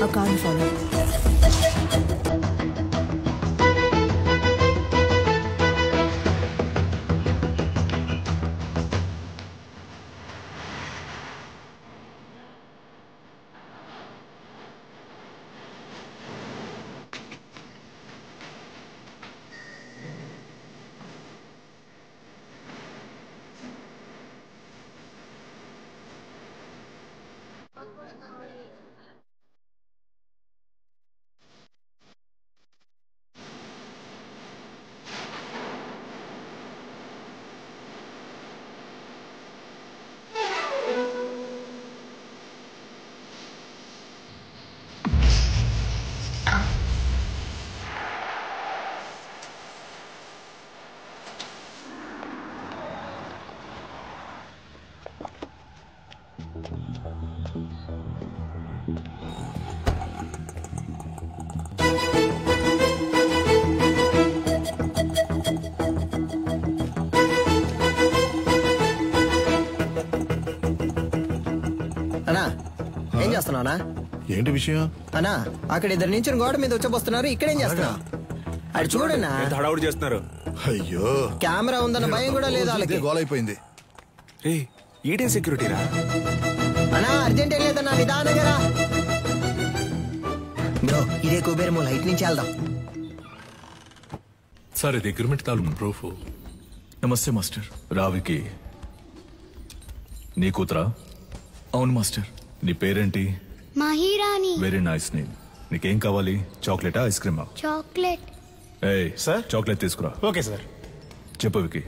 ఆ కార్ని ఫాలో. ఏం చేస్తున్నావునా? ఏంటి విషయం అన్నా? అక్కడ ఇద్దరు నుంచి గోడ మీద వచ్చబోస్తున్నారు. ఇక్కడేం చేస్తున్నావు? అది చూడన్నా, హడావుడి చేస్తున్నారు. అయ్యో, కెమెరా ఉందన్న భయం కూడా లేదు వాళ్ళకి. గోల్ అయిపోయింది. ఈడే సెక్యూరిటీ రా అన్నా. అర్జెంట్ లేదన్నా, నిదానంగా రా బ్రో. ఇదే కుబేరము, లైట్ నుంచి వెళ్దాం. సార్ ఇది అగ్రిమెంట్ తాలూకు ప్రూఫ్. నమస్తే మాస్టర్. రావికి నీ కూతురా? అవును మాస్టర్. నీ పేరేంటి? మహిరాణి. Very nice name. నీకేం కావాలి? చాక్లెటా, ఐస్ క్రీమా? చాక్లెట్. ఏయ్ సార్, చాక్లెట్ తీసుకురా. Okay sir. చెప్పు వికి.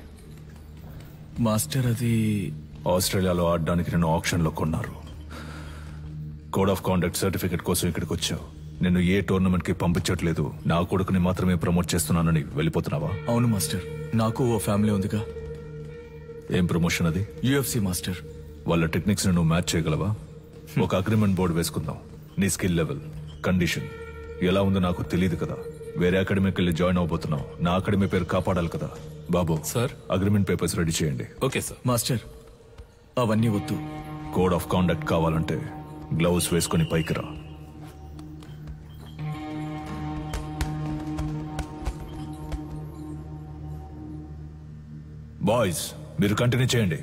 మాస్టర్ అది ఆస్ట్రేలియాలో ఆడడానికి నేను ఆప్షన్లో కొన్నారు. కోడ్ ఆఫ్ కాండక్ట్ సర్టిఫికెట్ కోసం ఇక్కడికి వచ్చావు. నేను ఏ టోర్నమెంట్ కి పంపించట్లేదు, నా కొడుకుని మాత్రమే ప్రమోట్ చేస్తున్నానని వెళ్ళిపోతున్నావా? అవును మాస్టర్, నాకు ఓ ఫ్యామిలీ ఉందిగా. ఏం ప్రమోషన్ అది? UFC master. వాళ్ళ టెక్నిక్స్ నువ్వు మ్యాచ్ చేయగలవా? ఒక అగ్రిమెంట్ బోర్డు వేసుకుందాం. నీ స్కిల్ లెవెల్, కండిషన్ ఎలా ఉందో నాకు తెలియదు కదా. వేరే అకాడమీకి వెళ్ళి జాయిన్ అవబోతున్నావు. నా అకాడమీ పేరు కాపాడాలి కదా. బాబు సార్, అగ్రిమెంట్ పేపర్స్ రెడీ చేయండి. Okay sir. మాస్టర్ అవన్నీ వద్దు. కోడ్ ఆఫ్ కాండక్ట్ కావాలంటే గ్లౌస్ వేసుకుని పైకి రా. బాయ్స్ మీరు కంటిన్యూ చేయండి.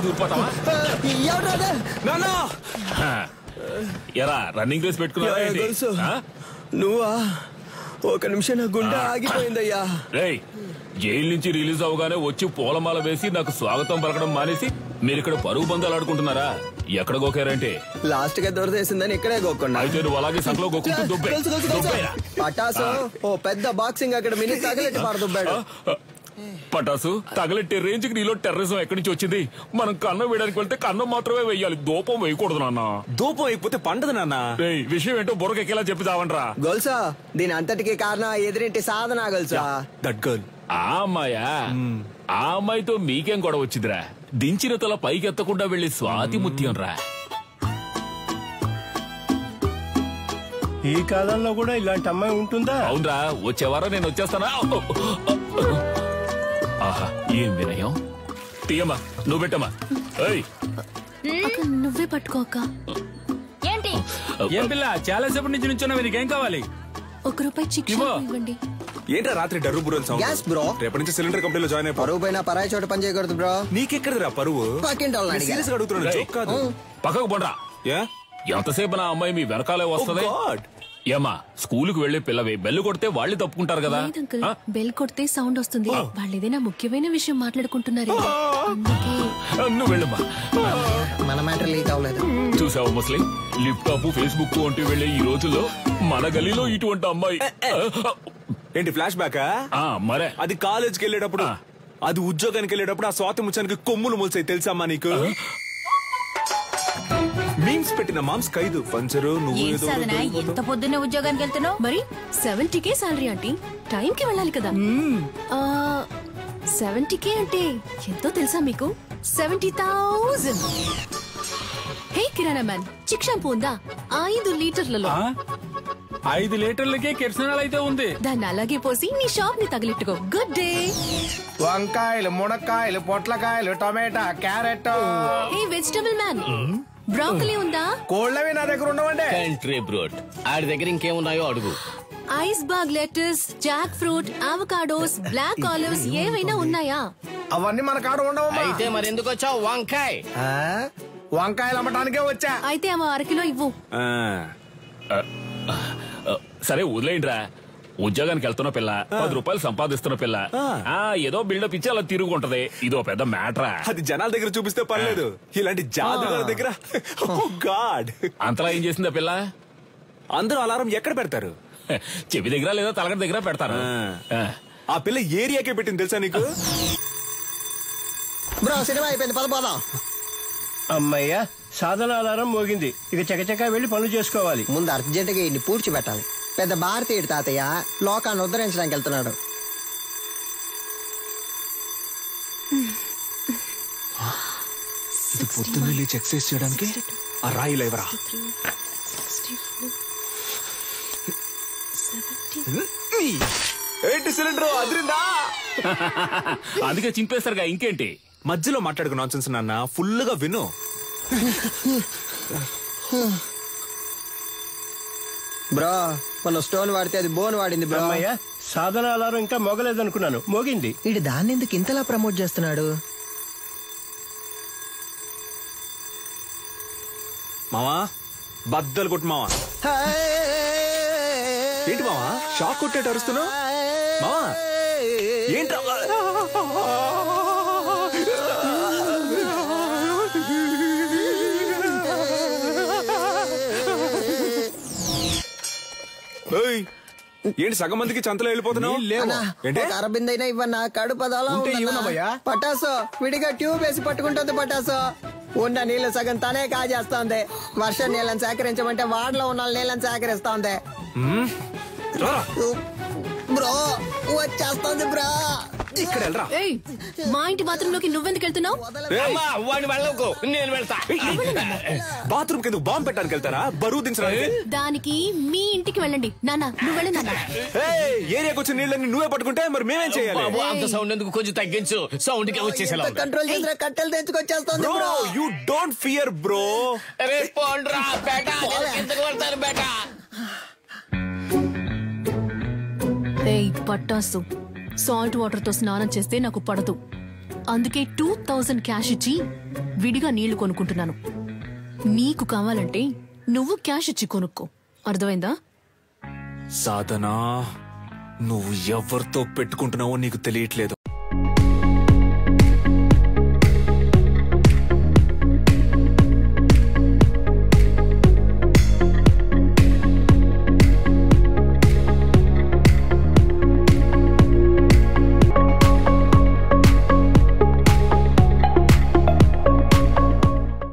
లోపలికి దూరిపోతావా? ఎవరు నానా ఎరా రన్నింగ్ రేస్ పెట్టుకున్నా? నువ్వా? ఒక నిమిషం నా గుండె ఆగిపోయిందయ్యా. రేయ్, జైలు నుంచి రిలీజ్ అవగానే వచ్చి పూలమాల వేసి నాకు స్వాగతం పలకడం మానేసి మీరు ఇక్కడ పరుగు పందాలు ఆడుకుంటున్నారా? ఎక్కడ గోకారంటే లాస్ట్ గా దొరదేసిందని ఇక్కడే గోకుండా. అయితే నువ్వు అలాగే సంకలో గోకుంటూ దుబ్బేరా. పటాసు ఓ పెద్ద బాక్సింగ్ అక్కడ మినీ తగలెట్టి పారదుబ్బాడు. పటాసు తగలెట్టే రేంజ్ కి నీలో టెర్రరిజం ఎక్కడి నుంచి వచ్చింది? మనం కన్నం వేయడానికి వెళ్తే కన్నం మాత్రమే వేయాలి, దూపం వేయకూడదు నాన్న. దూపం అయిపోతే పండదు నాన్న. విషయం ఏంటో బుర్రకెక్కేలా చెప్పి చావంట్రా. గొలుసా దీని అంతటికి కారణం ఎదురింటి సాధన గొలుసా. That girl. ఆ అమ్మాయా? ఆ అమ్మాయితో మీకేం గొడవ వచ్చిందిరా? దించిన తల పైకెత్తకుండా వెళ్లి స్వాతి ముత్యం రా. ఈ కాలంలో కూడా ఇలాంటి అమ్మాయి ఉంటుందా? అవునరా, వచ్చేవారం నేను వచ్చేస్తానా? ఆహా, ఏం వినయం. తీయమ్మా, నువ్వు పెట్టమ్మా. నువ్వే పట్టుకో అక్క. ఏంటి ఏం పిల్ల చాలా సేపటి నుంచి నుంచున్నావు, నీకేం కావాలి? ₹1 చిక్ ఇవ్వండి. ఏంట్రా రాత్రి డర్రు బుర్రని సౌండ్? Gas bro. రేపటి నుంచి సిలిండర్ కంపెనీలో జాయిన్ అయిపో. పరువు పైన పరాయి చోట పని చేయకూడదు బ్రో. నీకెక్కడరా పరువు? సీరియస్ గా అడుగుతున్నాను, జోక్ కాదు. పక్కకు పోండ్రా. ఎంతసేపు నా అమ్మాయి మీ వెనకాలే వస్తుంది? ఏమా, స్కూలుకు వెళ్లే పిల్లవే, బెల్లు కొడితే వాళ్ళు తప్పుకుంటారు కదా. బెల్ కొడితే సౌండ్ వస్తుంది. వాళ్ళు ఏదైనా ముఖ్యమైన విషయం మాట్లాడుకుంటున్నారు, అందుకే. నువ్వు వెళ్ళమ్మా. మన మ్యాటర్ లీక్ అవ్వలేదు. చూసావు ముస్లిం, లిప్టాప్ ఫేస్బుక్ అంటూ వెళ్లే ఈ రోజుల్లో మన గలీలో ఇటువంటి అమ్మాయి. ఏంటి ఫ్లాష్ బ్యాకా? మరే అది కాలేజ్కి వెళ్ళేటప్పుడు, అది ఉద్యోగానికి వెళ్ళేటప్పుడు ఆ స్వాతి ముచ్చానికి కొమ్ములు మొలిసాయి తెలుసమ్మా నీకు? మీమ్స్ పెట్టిన మామ్స్ ఖైదు పంచరు. నువ్వు ఎంత పొద్దున్నే ఉద్యోగానికి వెళ్తున్నావు? మరి 70K సాలరీ ఆంటీ, టైం కి వెళ్ళాలి కదా. 70K అంటే ఎంతో తెలుసా మీకు? 70,000. హే కిరాణా మ్యాన్, చిక్ షాంపూ ఉందా? 5 లీటర్లలో. 5 లీటర్లకే కిరసనాలు అయితే ఉంది. దాన్ని అలాగే పోసి నీ షాప్ ని తగిలిట్టుకో. Good day. వంకాయలు, మునక్కాయలు, పొట్లకాయలు, టమాటా, carrot. Hey vegetable man, broccoli ఉందా? కోళ్ళవి నా దగ్గర ఉండవండి. కంట్రీ బ్రోడ్, ఆడి దగ్గర ఇంకేమున్నాయో అడుగు. Iceberg lettuce, jackfruit, avocados, black olives ఏవైనా ఉన్నాయా? అవన్నీ మన కాడ ఉండవు. అయితే మరి ఎందుకు వచ్చావు? వంకాయ. వంకాయలు అమ్మటానికే వచ్చా. అయితే అమ్మ 1 కిలో ఇవ్వు. సరే వదిలేయండిరా. ఉద్యోగానికి వెళ్తున్న పిల్ల, ₹10 సంపాదిస్తున్న పిల్ల, ఏదో బిల్డప్ ఇచ్చి అలా తిరుగుంటది. ఇదో పెద్ద మ్యాటరా. అది జనాల దగ్గర చూపిస్తే పర్లేదు, ఇలాంటి జాదుగారి దగ్గర గాడ్. అంతలా ఏం చేసిందా పిల్ల? అందరూ అలారం ఎక్కడ పెడతారు? చెవి దగ్గర లేదా తలగడ దగ్గర పెడతారు. ఆ పిల్ల ఏరియాకే పెట్టింది తెలుసా నీకు? బ్రో సినిమా అయిపోయింది, పదపోదాం. అమ్మయ్యా, సాధన అలారం మోగింది. ఇక చకచకా వెళ్లి పనులు చేసుకోవాలి. ముందు అర్జెంటుగా ఇన్ని పూడ్చిపెట్టాలి. పెద్ద భారతీయుడు తాతయ్య లోకాన్ని ఉద్ధరించడానికి వెళ్తున్నాడు. ఇది పొద్దున్న లేచి ఎక్సర్సైజ్ చేయడానికి ఆ రాయి లేవరా. ఏంటి సిలిండర్ అదిరిందా? అందుకే చింపేస్తారుగా, ఇంకేంటి? మధ్యలో మాట్లాడుకు నాన్సెన్స్ నాన్న, ఫుల్ గా విను. బ్రో మన స్టోన్ వాడితే అది బోన్ వాడింది బ్రో. అమ్మయ్యా, సాధన అలారం ఇంకా మోగలేదనుకున్నాను, మోగింది. వీడు దాన్ని ఎందుకు ఇంతలా ప్రమోట్ చేస్తున్నాడు? మావా బద్దలు కొట్టు మావా. ఏంటి మావా షాక్ కొట్టేట అరుస్తున్నావు? మావా ఏంటి? ఏంటి సగం మందికి చంతలో వెళ్ళిపోతున్నావు? అరబిందైనా ఇవ్వన్నా, కడుపదలా పటాసు విడిగా ట్యూబ్ వేసి పట్టుకుంటుంది. పటాసు ఉన్న నీళ్లు సగం తనే కాజేస్తోంది. వర్షం నీళ్ళని సేకరించమంటే వాడలో ఉన్న నీళ్ళని సేకరిస్తోంది. బ్రో వచ్చేస్తోంది బ్రో. ఇక్కడ వెళ్ళరా. మా ఇంటి బాత్రూమ్ లోకి నువ్వెందుకు వెళ్తున్నావు? నేను వెళ్తా. బాత్రూమ్ కింద బాంబు పెట్టడానికి వెళ్తారా? బరువు దించడానికి? దానికి మీ ఇంటికి వెళ్ళండి. నాన్న నువ్వు వెళ్ళి నాన్న. ఏరియాకి వచ్చిన నీళ్ళని నువ్వే పట్టుకుంటే మరి మేమేం చేయాలి? అంత సౌండ్ ఎందుకు, కొంచెం తగ్గించు. సౌండ్ కి వచ్చేసేలా కంట్రోల్ చేసిన కట్టెలు తెచ్చుకొచ్చేస్తోంది bro. You don't fear bro. ఏయ్ పట్టాసు, సాల్ట్ వాటర్ తో స్నానం చేస్తే నాకు పడదు. అందుకే 2000 క్యాష్ ఇచ్చి విడిగా నీళ్లు కొనుక్కుంటున్నాను. నీకు కావాలంటే నువ్వు క్యాష్ ఇచ్చి కొనుక్కో. అర్థమైందా? సాధనా, నువ్వు ఎవరితో పెట్టుకుంటున్నావో నీకు తెలియట్లేదు.